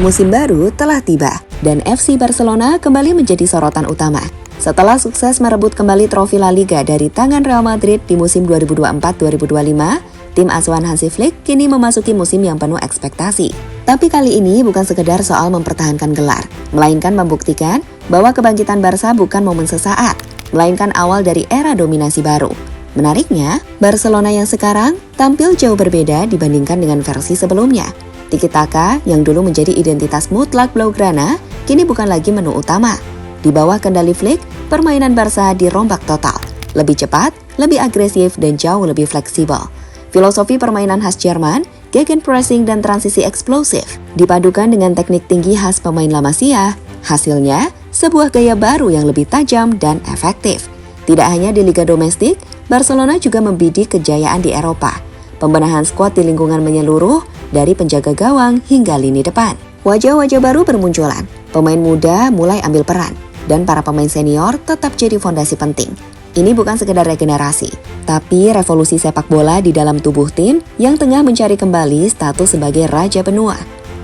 Musim baru telah tiba dan FC Barcelona kembali menjadi sorotan utama. Setelah sukses merebut kembali trofi La Liga dari tangan Real Madrid di musim 2024-2025, tim asuhan Hansi Flick kini memasuki musim yang penuh ekspektasi. Tapi kali ini bukan sekedar soal mempertahankan gelar, melainkan membuktikan bahwa kebangkitan Barca bukan momen sesaat, melainkan awal dari era dominasi baru. Menariknya, Barcelona yang sekarang tampil jauh berbeda dibandingkan dengan versi sebelumnya. Tiki-taka yang dulu menjadi identitas mutlak Blaugrana, kini bukan lagi menu utama. Di bawah kendali Flick, permainan Barca dirombak total. Lebih cepat, lebih agresif, dan jauh lebih fleksibel. Filosofi permainan khas Jerman, gegenpressing dan transisi eksplosif, dipadukan dengan teknik tinggi khas pemain La Masia. Hasilnya, sebuah gaya baru yang lebih tajam dan efektif. Tidak hanya di Liga Domestik, Barcelona juga membidik kejayaan di Eropa. Pembenahan skuad di lingkungan menyeluruh, dari penjaga gawang hingga lini depan. Wajah-wajah baru bermunculan, pemain muda mulai ambil peran, dan para pemain senior tetap jadi fondasi penting. Ini bukan sekedar regenerasi, tapi revolusi sepak bola di dalam tubuh tim yang tengah mencari kembali status sebagai raja benua.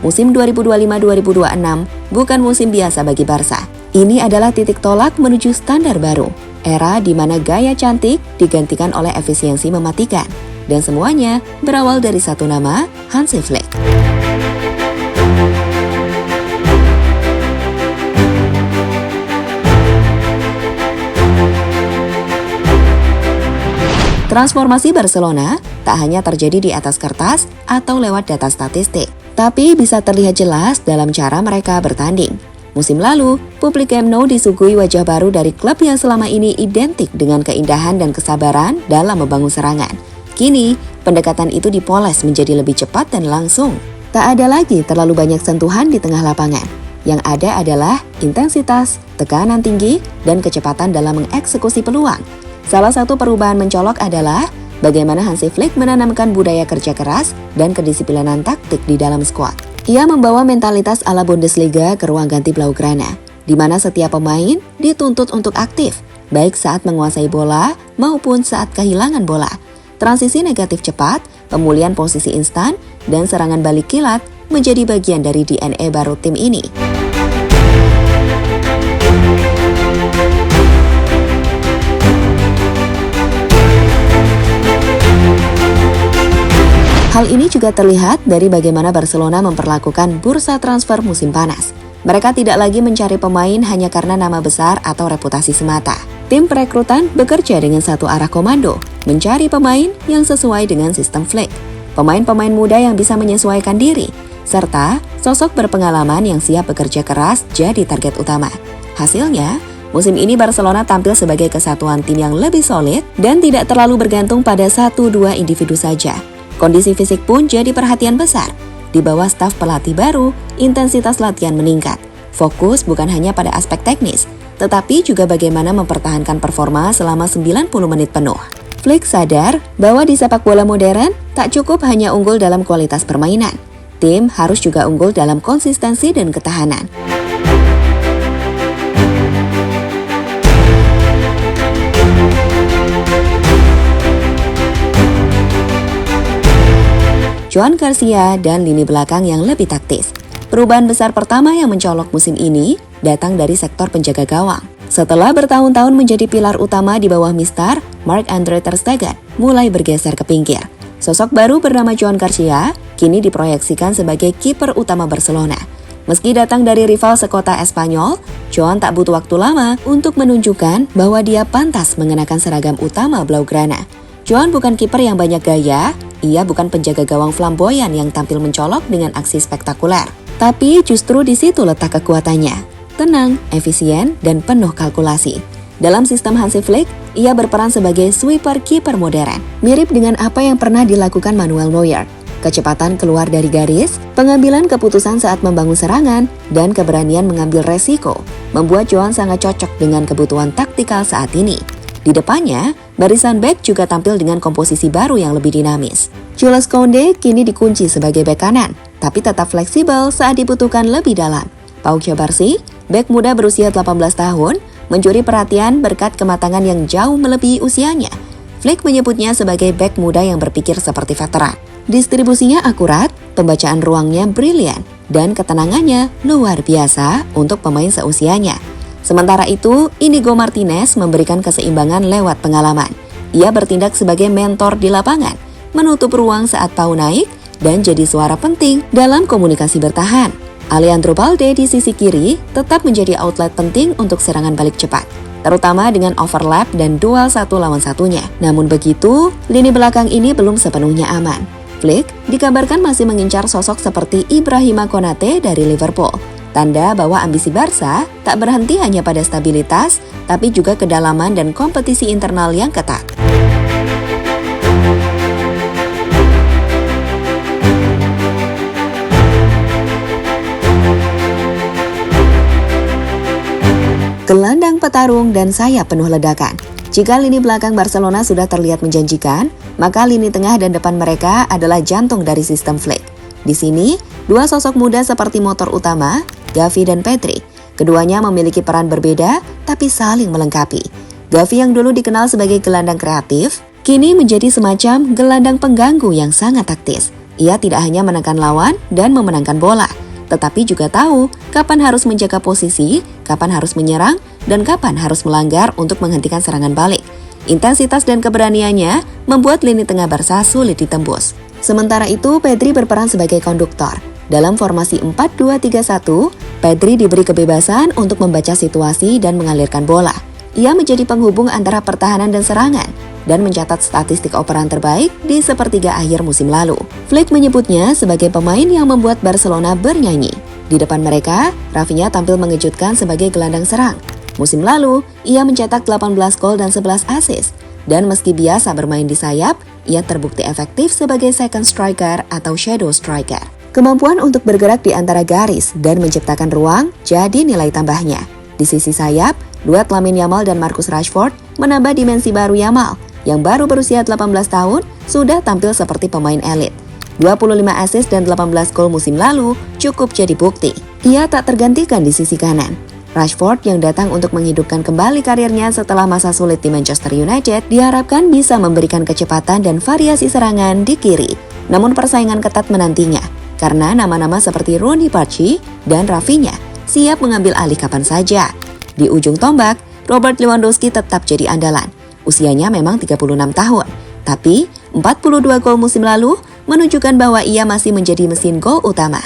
Musim 2025-2026 bukan musim biasa bagi Barca. Ini adalah titik tolak menuju standar baru, era di mana gaya cantik digantikan oleh efisiensi mematikan. Dan semuanya berawal dari satu nama, Hansi Flick. Transformasi Barcelona tak hanya terjadi di atas kertas atau lewat data statistik, tapi bisa terlihat jelas dalam cara mereka bertanding. Musim lalu, publik Camp Nou disuguhi wajah baru dari klub yang selama ini identik dengan keindahan dan kesabaran dalam membangun serangan. Kini, pendekatan itu dipoles menjadi lebih cepat dan langsung. Tak ada lagi terlalu banyak sentuhan di tengah lapangan. Yang ada adalah intensitas, tekanan tinggi, dan kecepatan dalam mengeksekusi peluang. Salah satu perubahan mencolok adalah bagaimana Hansi Flick menanamkan budaya kerja keras dan kedisiplinan taktik di dalam skuad. Ia membawa mentalitas ala Bundesliga ke ruang ganti Blaugrana, di mana setiap pemain dituntut untuk aktif, baik saat menguasai bola maupun saat kehilangan bola. Transisi negatif cepat, pemulihan posisi instan, dan serangan balik kilat menjadi bagian dari DNA baru tim ini. Hal ini juga terlihat dari bagaimana Barcelona memperlakukan bursa transfer musim panas. Mereka tidak lagi mencari pemain hanya karena nama besar atau reputasi semata. Tim perekrutan bekerja dengan satu arah komando, mencari pemain yang sesuai dengan sistem Flick. Pemain-pemain muda yang bisa menyesuaikan diri, serta sosok berpengalaman yang siap bekerja keras jadi target utama. Hasilnya, musim ini Barcelona tampil sebagai kesatuan tim yang lebih solid dan tidak terlalu bergantung pada 1-2 individu saja. Kondisi fisik pun jadi perhatian besar. Di bawah staf pelatih baru, intensitas latihan meningkat. Fokus bukan hanya pada aspek teknis, tetapi juga bagaimana mempertahankan performa selama 90 menit penuh. Flick sadar bahwa di sepak bola modern tak cukup hanya unggul dalam kualitas permainan. Tim harus juga unggul dalam konsistensi dan ketahanan. Joan Garcia dan lini belakang yang lebih taktis. Perubahan besar pertama yang mencolok musim ini datang dari sektor penjaga gawang. Setelah bertahun-tahun menjadi pilar utama di bawah Mister Marc-Andre ter Stegen, mulai bergeser ke pinggir. Sosok baru bernama Joan Garcia kini diproyeksikan sebagai kiper utama Barcelona. Meski datang dari rival sekota Espanyol, Joan tak butuh waktu lama untuk menunjukkan bahwa dia pantas mengenakan seragam utama Blaugrana. Joan bukan kiper yang banyak gaya, ia bukan penjaga gawang flamboyan yang tampil mencolok dengan aksi spektakuler. Tapi justru di situ letak kekuatannya. Tenang, efisien, dan penuh kalkulasi. Dalam sistem Hansi Flick, ia berperan sebagai sweeper kiper modern. Mirip dengan apa yang pernah dilakukan Manuel Neuer. Kecepatan keluar dari garis, pengambilan keputusan saat membangun serangan, dan keberanian mengambil resiko membuat Joan sangat cocok dengan kebutuhan taktikal saat ini. Di depannya, barisan bek juga tampil dengan komposisi baru yang lebih dinamis. Jules Koundé kini dikunci sebagai bek kanan, tapi tetap fleksibel saat dibutuhkan lebih dalam. Pau Cubarsí, bek muda berusia 18 tahun, mencuri perhatian berkat kematangan yang jauh melebihi usianya. Flick menyebutnya sebagai bek muda yang berpikir seperti veteran. Distribusinya akurat, pembacaan ruangnya brilian, dan ketenangannya luar biasa untuk pemain seusianya. Sementara itu, Inigo Martinez memberikan keseimbangan lewat pengalaman. Ia bertindak sebagai mentor di lapangan, menutup ruang saat Pau naik, dan jadi suara penting dalam komunikasi bertahan. Alejandro Balde di sisi kiri tetap menjadi outlet penting untuk serangan balik cepat, terutama dengan overlap dan duel satu lawan satunya. Namun begitu, lini belakang ini belum sepenuhnya aman. Flick dikabarkan masih mengincar sosok seperti Ibrahima Konate dari Liverpool. Tanda bahwa ambisi Barca tak berhenti hanya pada stabilitas, tapi juga kedalaman dan kompetisi internal yang ketat. Gelandang petarung dan sayap penuh ledakan. Jika lini belakang Barcelona sudah terlihat menjanjikan, maka lini tengah dan depan mereka adalah jantung dari sistem Flick. Di sini, dua sosok muda seperti motor utama, Gavi dan Pedri. Keduanya memiliki peran berbeda, tapi saling melengkapi. Gavi yang dulu dikenal sebagai gelandang kreatif, kini menjadi semacam gelandang pengganggu yang sangat taktis. Ia tidak hanya menekan lawan dan memenangkan bola, tetapi juga tahu kapan harus menjaga posisi, kapan harus menyerang, dan kapan harus melanggar untuk menghentikan serangan balik. Intensitas dan keberaniannya membuat lini tengah Barca sulit ditembus. Sementara itu, Pedri berperan sebagai konduktor. Dalam formasi 4-2-3-1, Pedri diberi kebebasan untuk membaca situasi dan mengalirkan bola. Ia menjadi penghubung antara pertahanan dan serangan, dan mencatat statistik operan terbaik di sepertiga akhir musim lalu. Flick menyebutnya sebagai pemain yang membuat Barcelona bernyanyi. Di depan mereka, Rafinha tampil mengejutkan sebagai gelandang serang. Musim lalu, ia mencetak 18 gol dan 11 assist. Dan meski biasa bermain di sayap, ia terbukti efektif sebagai second striker atau shadow striker. Kemampuan untuk bergerak di antara garis dan menciptakan ruang jadi nilai tambahnya. Di sisi sayap, duet Lamine Yamal dan Marcus Rashford menambah dimensi baru Yamal, yang baru berusia 18 tahun sudah tampil seperti pemain elit. 25 assist dan 18 gol musim lalu cukup jadi bukti. Ia tak tergantikan di sisi kanan. Rashford yang datang untuk menghidupkan kembali karirnya setelah masa sulit di Manchester United diharapkan bisa memberikan kecepatan dan variasi serangan di kiri. Namun persaingan ketat menantinya, karena nama-nama seperti Ronny Barchi dan Rafinha siap mengambil alih kapan saja. Di ujung tombak, Robert Lewandowski tetap jadi andalan. Usianya memang 36 tahun, tapi 42 gol musim lalu menunjukkan bahwa ia masih menjadi mesin gol utama.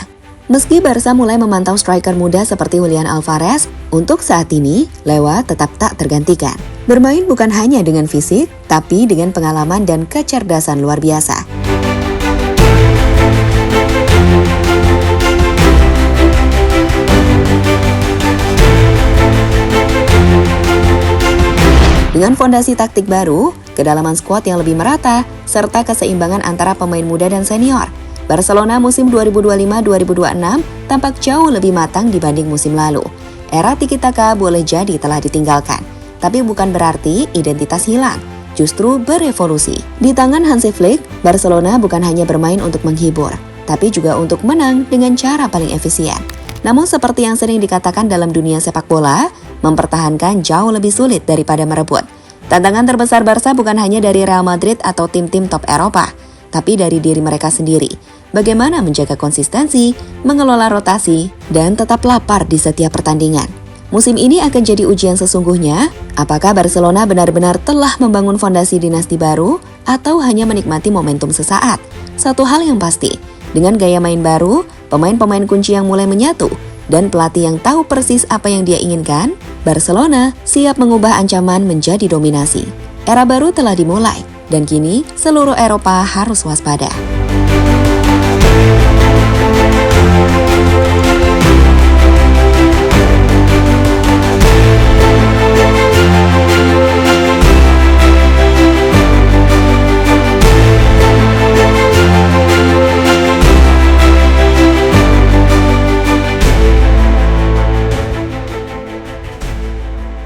Meski Barca mulai memantau striker muda seperti Julian Alvarez, untuk saat ini Lewa tetap tak tergantikan. Bermain bukan hanya dengan fisik, tapi dengan pengalaman dan kecerdasan luar biasa. Dengan fondasi taktik baru, kedalaman skuad yang lebih merata, serta keseimbangan antara pemain muda dan senior, Barcelona musim 2025-2026 tampak jauh lebih matang dibanding musim lalu. Era tiki-taka boleh jadi telah ditinggalkan, tapi bukan berarti identitas hilang, justru berevolusi. Di tangan Hansi Flick, Barcelona bukan hanya bermain untuk menghibur, tapi juga untuk menang dengan cara paling efisien. Namun seperti yang sering dikatakan dalam dunia sepak bola, mempertahankan jauh lebih sulit daripada merebut. Tantangan terbesar Barca bukan hanya dari Real Madrid atau tim-tim top Eropa, tapi dari diri mereka sendiri. Bagaimana menjaga konsistensi, mengelola rotasi, dan tetap lapar di setiap pertandingan. Musim ini akan jadi ujian sesungguhnya, apakah Barcelona benar-benar telah membangun fondasi dinasti baru atau hanya menikmati momentum sesaat. Satu hal yang pasti, dengan gaya main baru, pemain-pemain kunci yang mulai menyatu, dan pelatih yang tahu persis apa yang dia inginkan, Barcelona siap mengubah ancaman menjadi dominasi. Era baru telah dimulai, dan kini seluruh Eropa harus waspada.